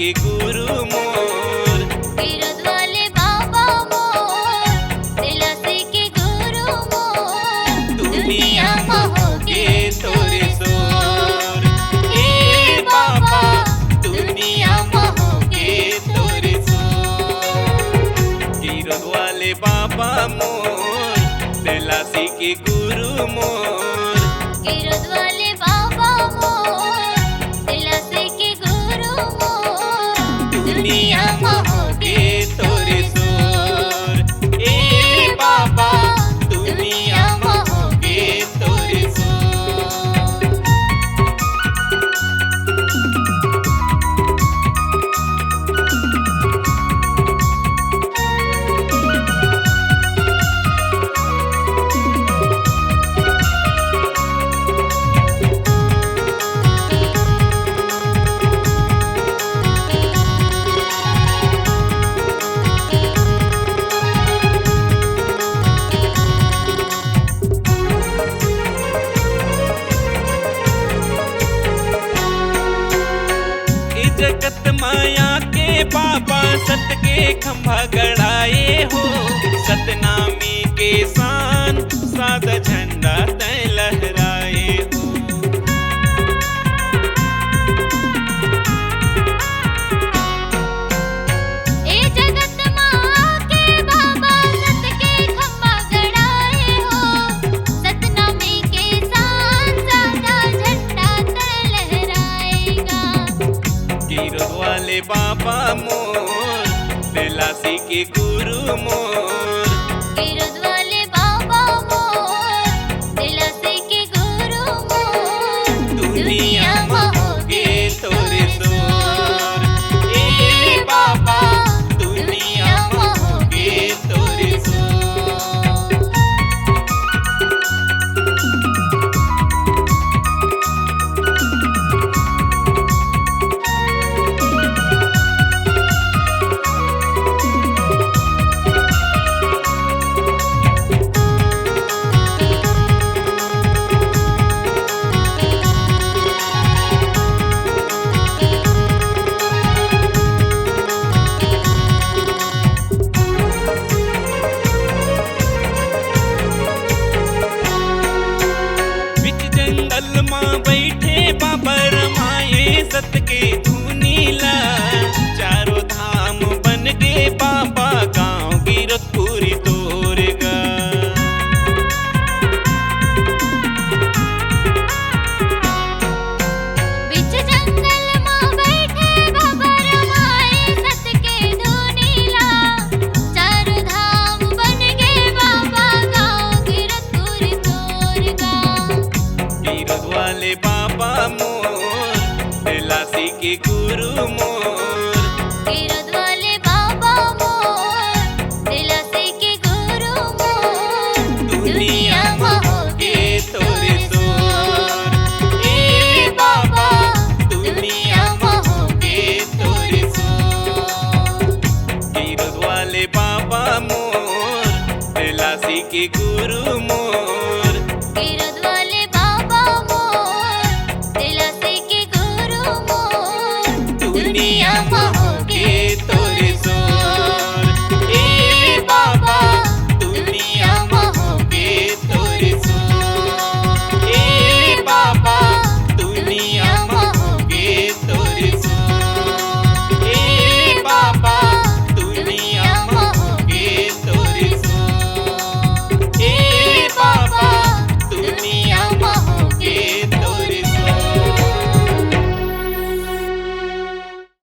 के गुरु मोर। गिरद वाले बाबा मोर, दिलासी के गुरु मोर। दुनिया महोगे तोरे सोर, ए बाबा दुनिया महोगे तोरे सोर। गिरद वाले बाबा मोर, दिलासी के गुरु मोर। गिरद वाले बाबा मोर, दिलासी के गुरु मोर। दुनिया महोगे तोरे सोर, ए बाबा दुनिया महोगे तोरे सोर। जगत माया के बाबा सत के खंभा गड़ाए हो। सतनामी के शान सादा झंडा तय लहराए हो। ए जगत माँ के बाबा सत के खंभा गड़ाए हो। सतनामी के शान सादा झंडा तय लहराएगा। गिरद वाले बाबा मोर, दिलासी के गुरु मोर। गिरद वाले बाबा मोर, दिलासी के गुरु मोर। दुनिया महोगे तोरे सोर, ए बाबा दुनिया महोगे तोरे सोर। जंगल माँ बैठे बाबा रमाए सत के धुनीला। चारों धाम बन गए बाबा, गांव गिरत पूरी तोरेगा। बिच जंगल माँ बैठे बाबा रमाए सत के धुनीला। चारों धाम बन गए बाबा, गाँव गिरत पूरी तोरगा। गिरद वाले बाबा मोर, दिलासी के गुरु मोर। गिरद वाले बाबा मोर, दिलासी के गुरु मोर। दुनिया महोगे तोरे सोर, ए बाबा दुनिया महोगे तोरे सोर। गिरद वाले बाबा मोर, दिलासी के गुरु मोर। गिरद